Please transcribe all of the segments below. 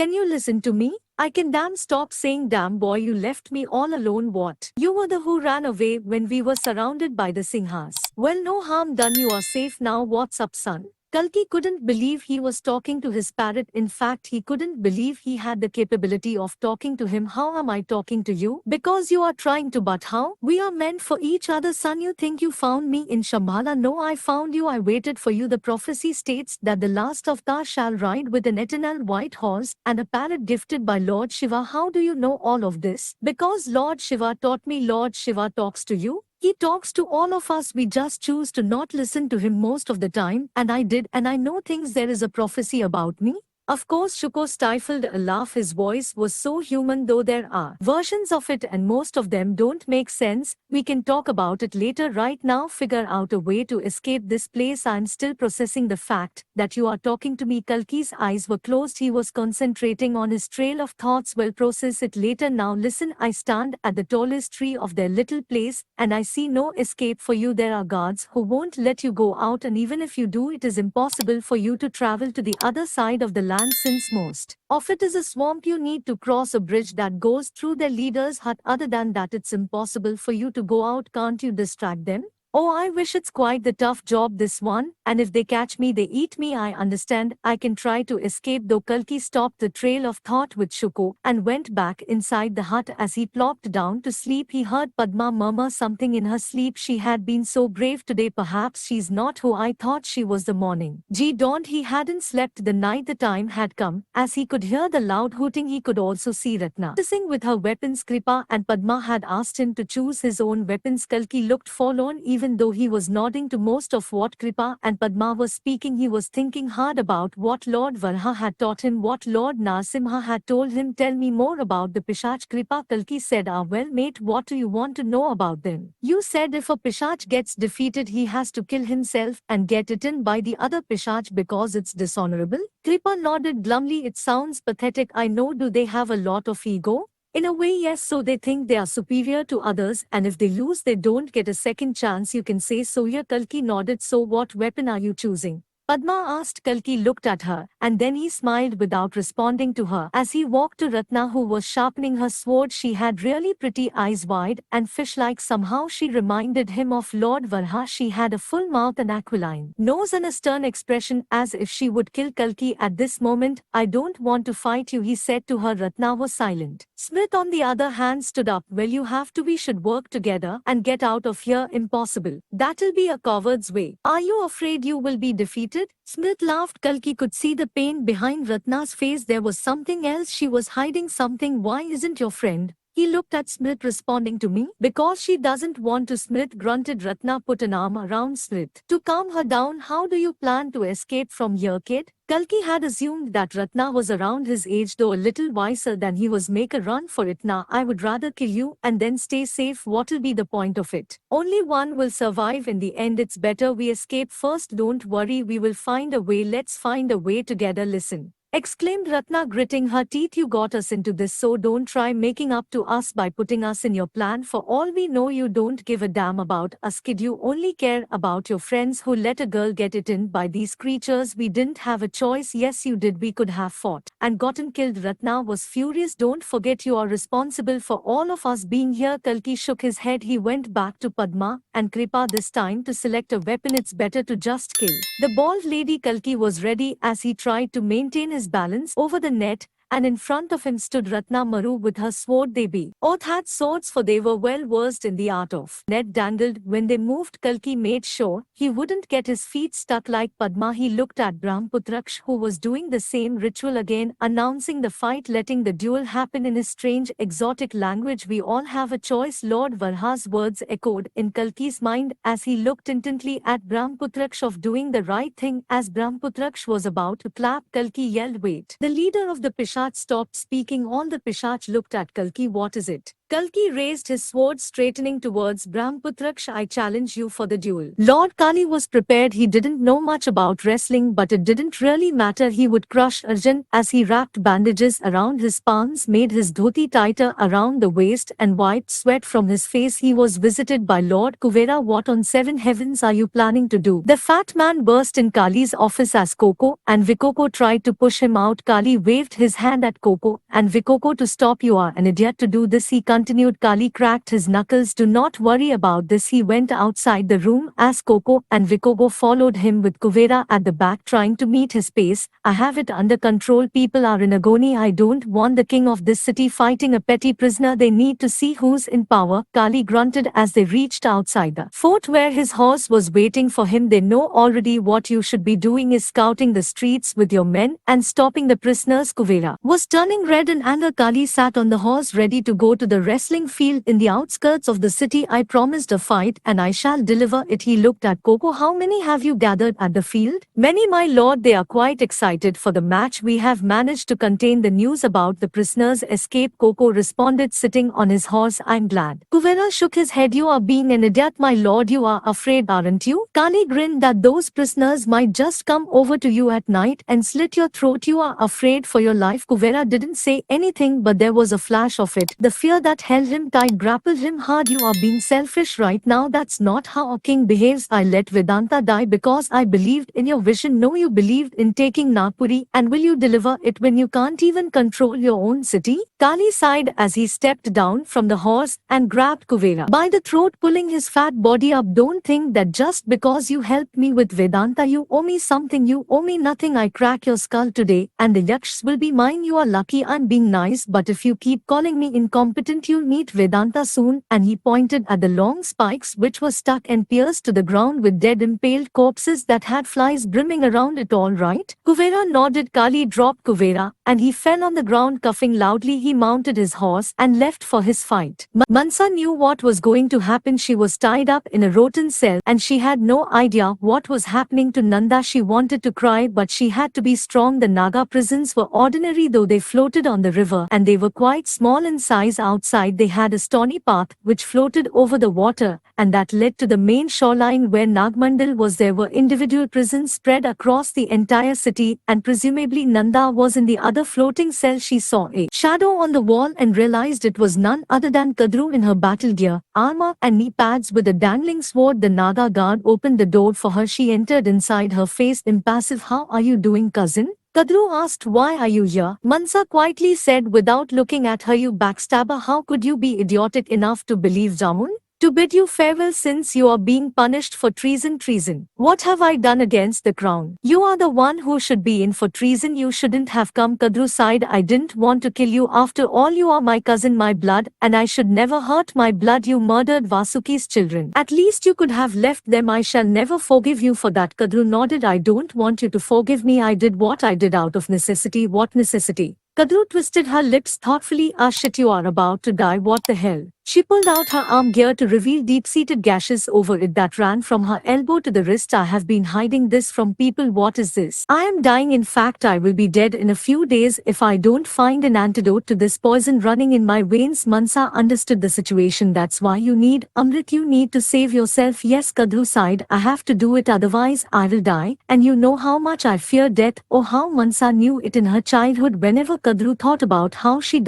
Can you listen to me? I can damn stop saying damn boy you left me all alone what? You were the who ran away when we were surrounded by the Sinhas. Well no harm done you are safe now what's up son? Kalki couldn't believe he was talking to his parrot. In fact, he couldn't believe he had the capability of talking to him. How am I talking to you? Because you are trying to, but how? We are meant for each other, son. You think you found me in Shambhala? No, I found you. I waited for you. The prophecy states that the last avatar shall ride with an eternal white horse and a parrot gifted by Lord Shiva. How do you know all of this? Because Lord Shiva taught me. Lord Shiva talks to you. He talks to all of us, we just choose to not listen to him most of the time, and I did, and I know things. There is a prophecy about me. Of course, Shuko stifled a laugh. His voice was so human, though there are versions of it and most of them don't make sense. We can talk about it later. Right now, figure out a way to escape this place. I'm still processing the fact that you are talking to me. Kalki's eyes were closed. He was concentrating on his trail of thoughts. We'll process it later. Now listen, I stand at the tallest tree of their little place, and I see no escape for you. There are guards who won't let you go out, and even if you do, it is impossible for you to travel to the other side of the land since most of it is a swamp. You need to cross a bridge that goes through their leader's hut. Other than that, it's impossible for you to go out. Can't you distract them? Oh, I wish. It's quite the tough job, this one, and if they catch me, they eat me. I understand. I can try to escape though. Kalki stopped the trail of thought with Shuko and went back inside the hut. As he plopped down to sleep, he heard Padma murmur something in her sleep. She had been so brave today. Perhaps she's not who I thought she was. The morning dawned. He hadn't slept the night. The time had come. As he could hear the loud hooting, he could also see Ratna practicing with her weapons. Kripa and Padma had asked him to choose his own weapons. Kalki looked forlorn. Even though he was nodding to most of what Kripa and Padma were speaking, he was thinking hard about what Lord Varha had taught him, what Lord Narsimha had told him. Tell me more about the Pishach, Kripa. Kalki said, well mate, what do you want to know about them? You said if a Pishach gets defeated, he has to kill himself and get eaten by the other Pishach because it's dishonorable. Kripa nodded glumly. It sounds pathetic, I know. Do they have a lot of ego? In a way, yes, so they think they are superior to others, and if they lose, they don't get a second chance. You can say so. Yeah, Kalki nodded. So what weapon are you choosing? Padma asked. Kalki looked at her, and then he smiled without responding to her. As he walked to Ratna, who was sharpening her sword, she had really pretty eyes, wide and fish-like. Somehow she reminded him of Lord Varha. She had a full mouth, an aquiline nose, and a stern expression, as if she would kill Kalki at this moment. I don't want to fight you, he said to her. Ratna was silent. Smith, on the other hand, stood up. Well, you have to. We should work together and get out of here. Impossible. That'll be a coward's way. Are you afraid you will be defeated? Smith laughed. Kalki could see the pain behind Ratna's face. There was something else. She was hiding something. Why isn't your friend? He looked at Smith. Responding to me? Because she doesn't want to. Smith grunted. Ratna put an arm around Smith to calm her down. How do you plan to escape from here, kid? Kalki had assumed that Ratna was around his age, though a little wiser than he was. Make a run for it. Nah, I would rather kill you and then stay safe. What'll be the point of it? Only one will survive in the end. It's better we escape first. Don't worry, we will find a way. Let's find a way together. Listen, exclaimed Ratna, gritting her teeth. You got us into this, so don't try making up to us by putting us in your plan. For all we know, you don't give a damn about us, kid. You only care about your friends who let a girl get eaten by these creatures. We didn't have a choice. Yes, you did. We could have fought and gotten killed. Ratna was furious. Don't forget you are responsible for all of us being here. Kalki shook his head. He went back to Padma and Kripa this time to select a weapon. It's better to just kill the bald lady. Kalki was ready as he tried to maintain his balance over the net, and in front of him stood Ratna Maru with her sword. They both had swords, for they were well versed in the art of net dangled. When they moved, Kalki made sure he wouldn't get his feet stuck like Padma. He looked at Brahmaputraksh, who was doing the same ritual again, announcing the fight, letting the duel happen in his strange exotic language. We all have a choice. Lord Varha's words echoed in Kalki's mind as he looked intently at Brahmaputraksh, of doing the right thing. As Brahmaputraksh was about to clap, Kalki yelled, wait. The leader of the Pishach stopped speaking. All the Pishach looked at Kalki. What is it? Kalki raised his sword straightening towards Brahmputraksha. I challenge you for the duel. Lord Kali was prepared. He didn't know much about wrestling, but it didn't really matter. He would crush Arjun as he wrapped bandages around his palms, made his dhoti tighter around the waist and wiped sweat from his face. He was visited by Lord Kuvera. What on seven heavens are you planning to do? The fat man burst in Kali's office as Coco and Vikoko tried to push him out. Kali waved his hand at Coco and Vikoko to stop. You are an idiot to do this, he continued. Kali cracked his knuckles. Do not worry about this. He went outside the room as Coco and Vikoko followed him with Kuvera at the back trying to meet his pace. I have it under control. People are in agony. I don't want the king of this city fighting a petty prisoner. They need to see who's in power. Kali grunted as they reached outside the fort where his horse was waiting for him. They know already. What you should be doing is scouting the streets with your men and stopping the prisoners. Kuvera was turning red in anger. Kali sat on the horse ready to go to the wrestling field in the outskirts of the city. I promised a fight and I shall deliver it. He looked at Coco. How many have you gathered at the field? Many, my lord. They are quite excited for the match. We have managed to contain the news about the prisoners' escape. Coco responded sitting on his horse. I'm glad. Kuvera shook his head. You are being an idiot, my lord. You are afraid, aren't you? Kali grinned that those prisoners might just come over to you at night and slit your throat. You are afraid for your life. Kuvera didn't say anything, but there was a flash of it. The fear that held him tight grappled him hard. You are being selfish right now. That's not how a king behaves. I let Vedanta die because I believed in your vision. No, you believed in taking Nagpuri, and will you deliver it when you can't even control your own city? Kali sighed as he stepped down from the horse and grabbed Kuvera by the throat, pulling his fat body up. Don't think that just because you helped me with Vedanta you owe me something. You owe me nothing. I crack your skull today and the yakshs will be mine. You are lucky I'm being nice, but if you keep calling me incompetent you'll meet Vedanta soon. And he pointed at the long spikes which were stuck and pierced to the ground with dead impaled corpses that had flies brimming around it. All right? Kuvera nodded. Kali dropped Kuvera and he fell on the ground coughing loudly. He mounted his horse and left for his fight. Mansa knew what was going to happen. She was tied up in a rotten cell and she had no idea what was happening to Nanda. She wanted to cry, but she had to be strong. The Naga prisons were ordinary though they floated on the river and they were quite small in size. Outside they had a stony path which floated over the water and that led to the main shoreline where Nagmandal was. There were individual prisons spread across the entire city and presumably Nanda was in the other floating cell. She saw a shadow on the wall and realized it was none other than Kadru in her battle gear, armor and knee pads with a dangling sword. The Naga guard opened the door for her. She entered inside, her face impassive. How are you doing, cousin? Kadru asked. Why are you here? Mansa quietly said without looking at her. You backstabber, how could you be idiotic enough to believe Jamun? To bid you farewell since you are being punished for treason. Treason? What have I done against the crown? You are the one who should be in for treason. You shouldn't have come. Kadru sighed. I didn't want to kill you. After all, you are my cousin, my blood, and I should never hurt my blood. You murdered Vasuki's children. At least you could have left them. I shall never forgive you for that. Kadru nodded. I don't want you to forgive me. I did what I did out of necessity. What necessity? Kadru twisted her lips thoughtfully. Ah shit, you are about to die. What the hell? She pulled out her arm gear to reveal deep-seated gashes over it that ran from her elbow to the wrist. I have been hiding this from people. What is this? I am dying. In fact, I will be dead in a few days if I don't find an antidote to this poison running in my veins. Mansa understood the situation. That's why you need Amrit. You need to save yourself. Yes, Kadru sighed. I have to do it, otherwise I will die. And you know how much I fear death. Oh, how Mansa knew it in her childhood. Whenever Kadru thought about how she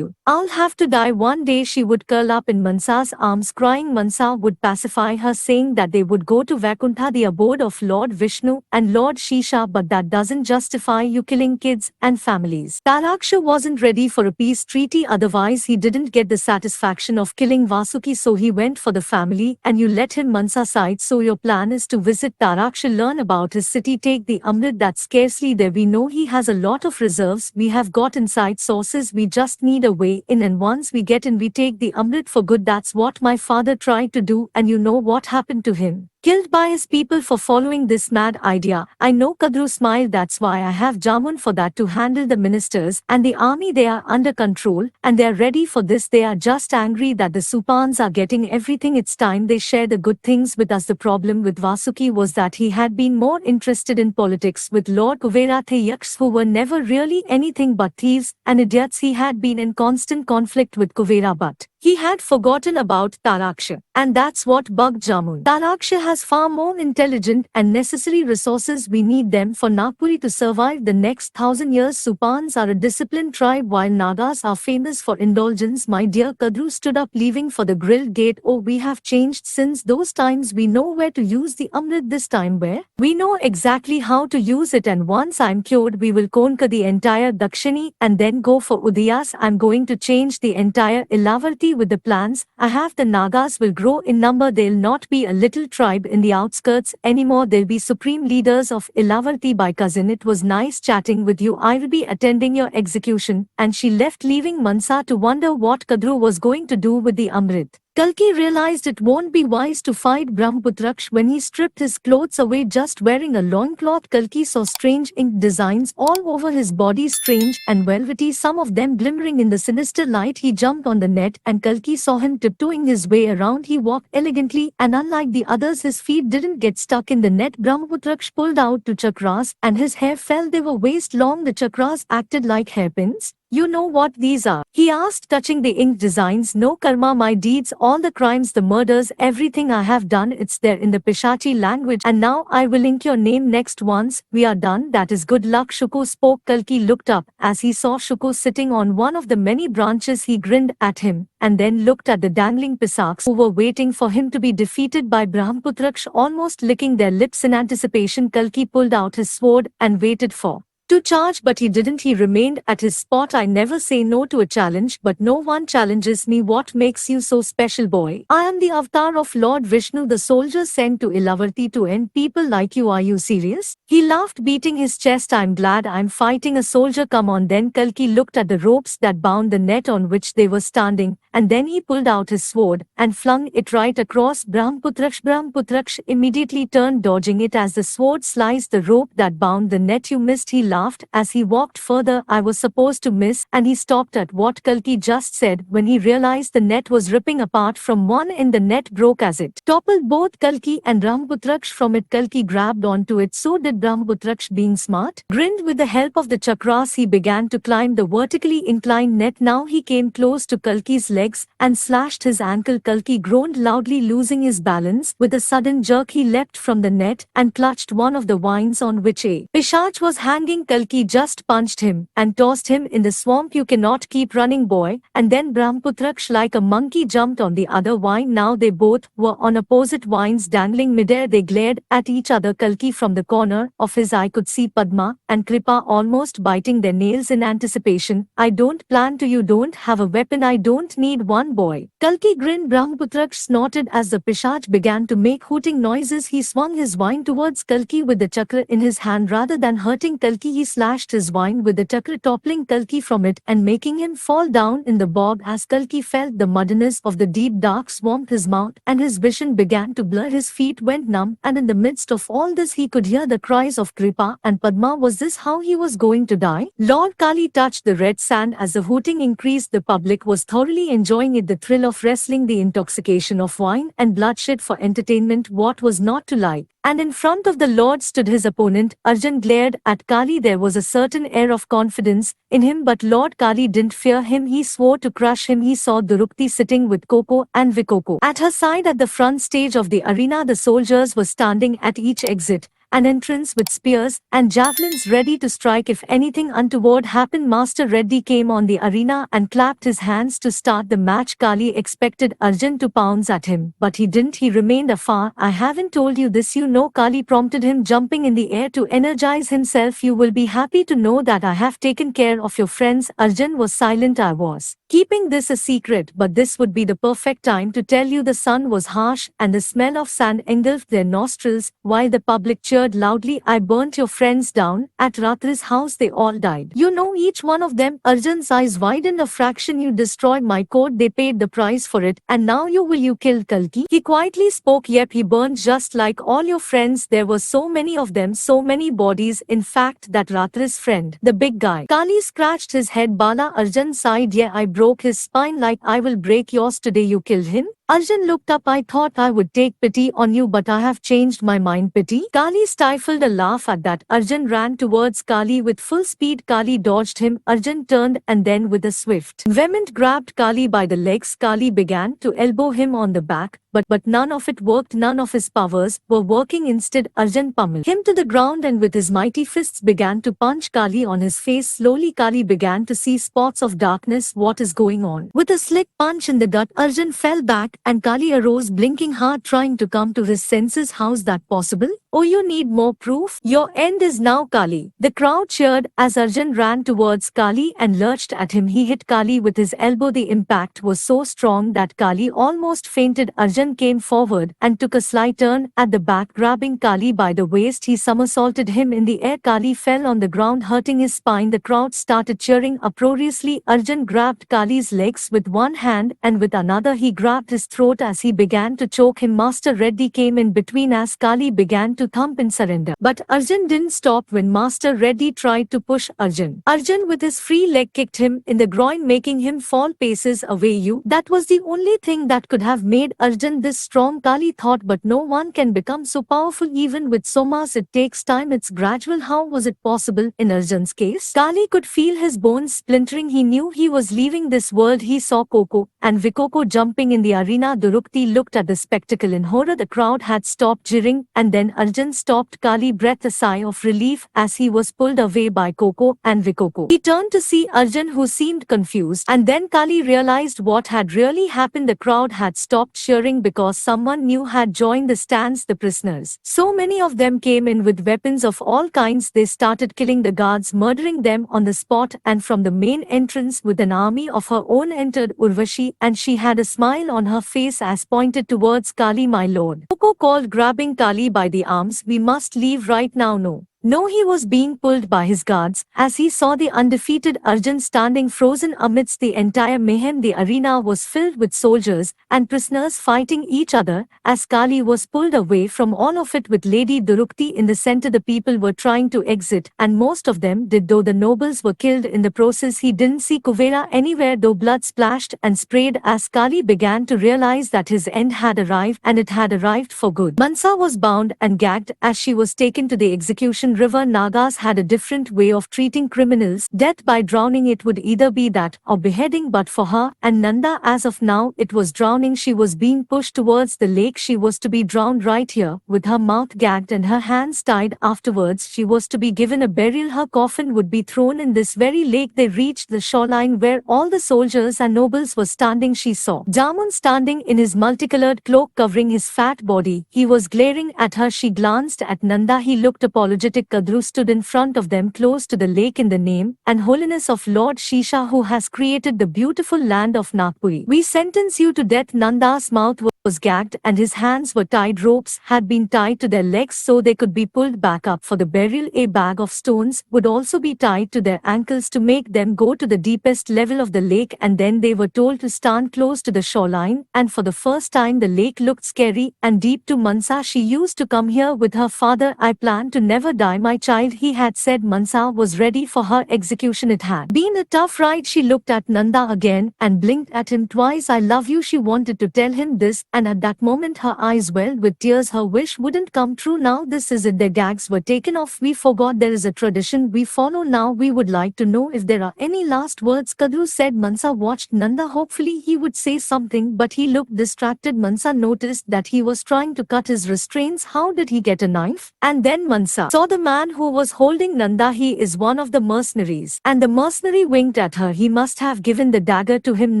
I'll have to die one day, she would curl up in Mansa's arms crying. Mansa would pacify her saying that they would go to Vaikuntha, the abode of Lord Vishnu and Lord Shisha, but that doesn't justify you killing kids and families. Taraksha wasn't ready for a peace treaty, otherwise he didn't get the satisfaction of killing Vasuki, so he went for the family and you let him. Mansa sighed. So your plan is to visit Taraksha, learn about his city, take the Amrit. That's scarcely there. We know he has a lot of reserves. We have got inside sources. We just need a way in, and once we get in we take the Amrit for good. That's what my father tried to do and you know what happened to him. killed by his people for following this mad idea. I know, Kadru smiled. That's why I have Jamun for that, to handle the ministers and the army. They are under control and they are ready for this. They are just angry that the Supans are getting everything. It's time they share the good things with us. The problem with Vasuki was that he had been more interested in politics with Lord Kuvera Yaks, who were never really anything but thieves and idiots. He had been in constant conflict with Kuvera, but he had forgotten about Taraksha, and that's what bugged Jamun. Taraksha has far more intelligent and necessary resources. We need them for Nagpuri to survive the next 1,000 years. Supans are a disciplined tribe while Nagas are famous for indulgence. My dear, Kadru stood up, leaving for the grilled gate. Oh, we have changed since those times. We know where to use the Amrit this time. Where? We know exactly how to use it, and once I'm cured we will conquer the entire Dakshini and then go for Udayas. I'm going to change the entire Ilavarti with the plans I have. The Nagas will grow in number. They'll not be a little tribe in the outskirts anymore. They'll be supreme leaders of Ilavarti. By cousin, it was nice chatting with you. I will be attending your execution. And she left, leaving Mansa to wonder what Kadru was going to do with the Amrit. Kalki realized it won't be wise to fight Brahmaputraksh when he stripped his clothes away, just wearing a loincloth. Kalki saw strange ink designs all over his body, strange and velvety, some of them glimmering in the sinister light. He jumped on the net and Kalki saw him tiptoeing his way around. He walked elegantly and unlike the others, his feet didn't get stuck in the net. Brahmaputraksh pulled out two chakras and his hair fell. They were waist long. The chakras acted like hairpins. You know what these are? He asked, touching the ink designs. No, karma, my deeds, all the crimes, the murders, everything I have done, it's there in the Pishachi language. And now I will ink your name next. Once we are done, that is good luck. Shuko spoke. Kalki looked up. As he saw Shuko sitting on one of the many branches, he grinned at him and then looked at the dangling Pisaks who were waiting for him to be defeated by Brahmaputraksh, almost licking their lips in anticipation. Kalki pulled out his sword and waited for to charge, but he didn't. He remained at his spot. I never say no to a challenge, but no one challenges me. What makes you so special, boy? I am the avatar of Lord Vishnu, the soldier sent to Ilavarti to end people like you. Are you serious? He laughed, beating his chest. I'm glad I'm fighting a soldier. Come on then. Kalki looked at the ropes that bound the net on which they were standing, and then he pulled out his sword and flung it right across Brahmaputraksh. Brahmaputraksh immediately turned, dodging it as the sword sliced the rope that bound the net. You missed, he laughed as he walked further. I was supposed to miss, and he stopped at what Kalki just said when he realized the net was ripping apart from one end. The net broke as it toppled both Kalki and Brahmaputraksh from it. Kalki grabbed onto it. So did Brahmaputraksh, being smart. Grinned with the help of the chakras, he began to climb the vertically inclined net. Now he came close to Kalki's legs and slashed his ankle. Kalki groaned loudly, losing his balance. With a sudden jerk, he leapt from the net and clutched one of the vines on which a Pishach was hanging. Kalki just punched him and tossed him in the swamp. You cannot keep running, boy. And then Brahmaputraksh, like a monkey, jumped on the other vine. Now they both were on opposite vines, dangling midair. They glared at each other. Kalki, from the corner of his eye, could see Padma and Kripa almost biting their nails in anticipation. I don't plan to. You don't have a weapon. I don't need one, boy. Kalki grinned. Brahmaputraksh snorted as the Pishach began to make hooting noises. He swung his vine towards Kalki with the chakra in his hand. Rather than hurting Kalki, he slashed his vine with the chakra, toppling Kalki from it and making him fall down in the bog. As Kalki felt the muddiness of the deep dark swamp, his mouth and his vision began to blur. His feet went numb, and in the midst of all this he could hear the cries of Kripa and Padma. Was this how he was going to die? Lord Kali touched the red sand as the hooting increased. The public was thoroughly enjoying it, the thrill of wrestling, the intoxication of wine and bloodshed for entertainment. What was not to like? And in front of the Lord stood his opponent. Arjun glared at Kali. There was a certain air of confidence in him, but Lord Kali didn't fear him. He swore to crush him. He saw Durukti sitting with Koko and Vikoko at her side at the front stage of the arena. The soldiers were standing at each exit and entrance with spears and javelins ready to strike if anything untoward happened. Master Reddy came on the arena and clapped his hands to start the match. Kali expected Arjun to pounce at him, but he didn't. He remained afar. I haven't told you this, you know, Kali prompted him, jumping in the air to energize himself. You will be happy to know that I have taken care of your friends. Arjun was silent. I was keeping this a secret, but this would be the perfect time to tell you the sun was harsh and the smell of sand engulfed their nostrils, while the public cheered loudly. I burnt your friends down. At Ratri's house they all died. You know each one of them. Arjun's eyes widened a fraction. You destroyed my court, they paid the price for it, and now you killed Kalki? He quietly spoke. Yep, he burned just like all your friends. There were so many of them, so many bodies. In fact, that Ratri's friend, the big guy. Kali scratched his head. Bala, Arjun sighed. Yeah, I broke his spine like I will break yours today. You killed him? Arjun looked up. I thought I would take pity on you, but I have changed my mind. Pity? Kali stifled a laugh at that. Arjun ran towards Kali with full speed. Kali dodged him. Arjun turned and then with a swift vehement grabbed Kali by the legs. Kali began to elbow him on the back, but none of it worked. None of his powers were working. Instead, Arjun pummeled him to the ground and with his mighty fists began to punch Kali on his face. Slowly Kali began to see spots of darkness. What is going on? With a slick punch in the gut, Arjun fell back and Kali arose, blinking hard, trying to come to his senses. How's that possible? Oh, you need more proof? Your end is now, Kali. The crowd cheered as Arjun ran towards Kali and lurched at him. He hit Kali with his elbow. The impact was so strong that Kali almost fainted. Arjun came forward and took a slight turn at the back, grabbing Kali by the waist. He somersaulted him in the air. Kali fell on the ground, hurting his spine. The crowd started cheering uproariously. Arjun grabbed Kali's legs with one hand and with another he grabbed his throat as he began to choke him. Master Reddy came in between as Kali began to thump in surrender. But Arjun didn't stop when Master Reddy tried to push Arjun. Arjun with his free leg kicked him in the groin, making him fall paces away. That was the only thing that could have made Arjun this strong, Kali thought, but no one can become so powerful even with somas. It takes time, it's gradual. How was it possible in Arjun's case? Kali could feel his bones splintering. He knew he was leaving this world. He saw Coco and Vikoko jumping in the arena. Durukti looked at the spectacle in horror. The crowd had stopped jeering and then Arjun stopped. Kali breathed a sigh of relief as he was pulled away by Coco and Vikoko. He turned to see Arjun, who seemed confused, and then Kali realized what had really happened. The crowd had stopped cheering because someone new had joined the stands. The prisoners. So many of them came in with weapons of all kinds. They started killing the guards, murdering them on the spot, and from the main entrance with an army of her own entered Urvashi, and she had a smile on her face as pointed towards Kali. My lord, Coco called, grabbing Kali by the arms. We must leave right now. No, he was being pulled by his guards as he saw the undefeated Arjun standing frozen amidst the entire mayhem. The arena was filled with soldiers and prisoners fighting each other as Kali was pulled away from all of it with Lady Durukti in the center. The people were trying to exit and most of them did, though the nobles were killed in the process. He didn't see Kuvera anywhere, though blood splashed and sprayed as Kali began to realize that his end had arrived, and it had arrived for good. Mansa was bound and gagged as she was taken to the execution. River Nagas had a different way of treating criminals. Death by drowning, it would either be that or beheading, but for her and Nanda as of now it was drowning. She was being pushed towards the lake. She was to be drowned right here with her mouth gagged and her hands tied. Afterwards she was to be given a burial. Her coffin would be thrown in this very lake. They reached the shoreline where all the soldiers and nobles were standing. She saw Damun standing in his multicolored cloak covering his fat body. He was glaring at her. She glanced at Nanda. He looked apologetic. Kadru stood in front of them close to the lake. In the name and holiness of Lord Shisha, who has created the beautiful land of Nagpuri, we sentence you to death. Nanda's mouth was gagged and his hands were tied. Ropes had been tied to their legs so they could be pulled back up for the burial. A bag of stones would also be tied to their ankles to make them go to the deepest level of the lake, and then they were told to stand close to the shoreline. And for the first time the lake looked scary and deep to Mansa. She used to come here with her father. I plan to never die, my child, he had said. Mansa was ready for her execution. It had been a tough ride. She looked at Nanda again and blinked at him twice. I love you. She wanted to tell him this, and at that moment her eyes welled with tears. Her wish wouldn't come true. Now this is it. Their gags were taken off. We forgot there is a tradition we follow now. We would like to know if there are any last words. Kadru said. Mansa watched Nanda. Hopefully he would say something, but he looked distracted. Mansa noticed that he was trying to cut his restraints. How did he get a knife? And then Mansa saw the the man who was holding Nanda, he is one of the mercenaries. And the mercenary winked at her. He must have given the dagger to him.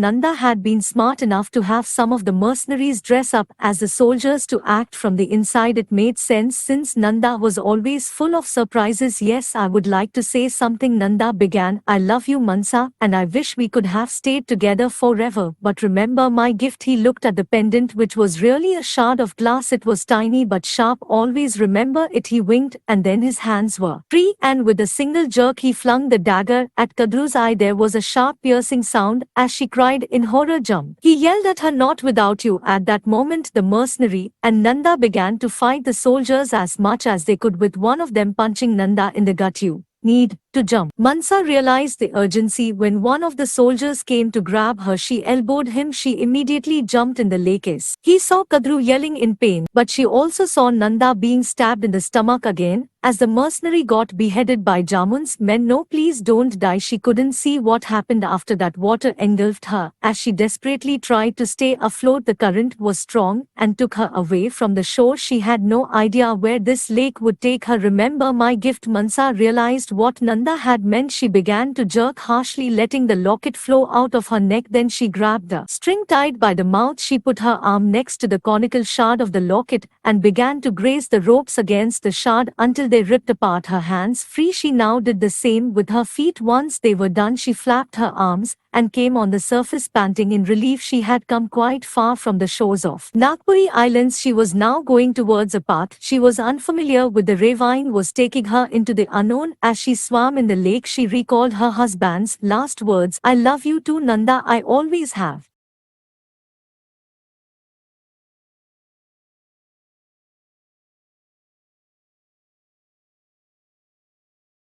Nanda had been smart enough to have some of the mercenaries dress up as the soldiers to act from the inside. It made sense since Nanda was always full of surprises. Yes, I would like to say something, Nanda began. I love you, Mansa, and I wish we could have stayed together forever. But remember my gift. He looked at the pendant, which was really a shard of glass. It was tiny but sharp. Always remember it. He winked, and then his hands were free, and with a single jerk he flung the dagger at Kadru's eye. There was a sharp piercing sound as she cried in horror, "Jump!" He yelled at her, "Not without you." At that moment the mercenary and Nanda began to fight the soldiers as much as they could, with one of them punching Nanda in the gut. "You need to jump." Mansa realized the urgency when one of the soldiers came to grab her. She elbowed him. She immediately jumped in the lake. He saw Kadru yelling in pain, but she also saw Nanda being stabbed in the stomach again as the mercenary got beheaded by Jamun's men. "No, please don't die." She couldn't see what happened after that. Water engulfed her as she desperately tried to stay afloat. The current was strong and took her away from the shore. She had no idea where this lake would take her. "Remember my gift." Mansa realized what Nanda had meant. She began to jerk harshly, letting the locket flow out of her neck. Then she grabbed the string tied by the mouth. She put her arm next to the conical shard of the locket and began to graze the ropes against the shard until they ripped apart. Her hands free, she now did the same with her feet. Once they were done, she flapped her arms and came on the surface, panting in relief. She had come quite far from the shores of Nagpuri Islands. She was now going towards a path she was unfamiliar with. The ravine was taking her into the unknown. As she swam in the lake, she recalled her husband's last words, "I love you too, Nanda, I always have."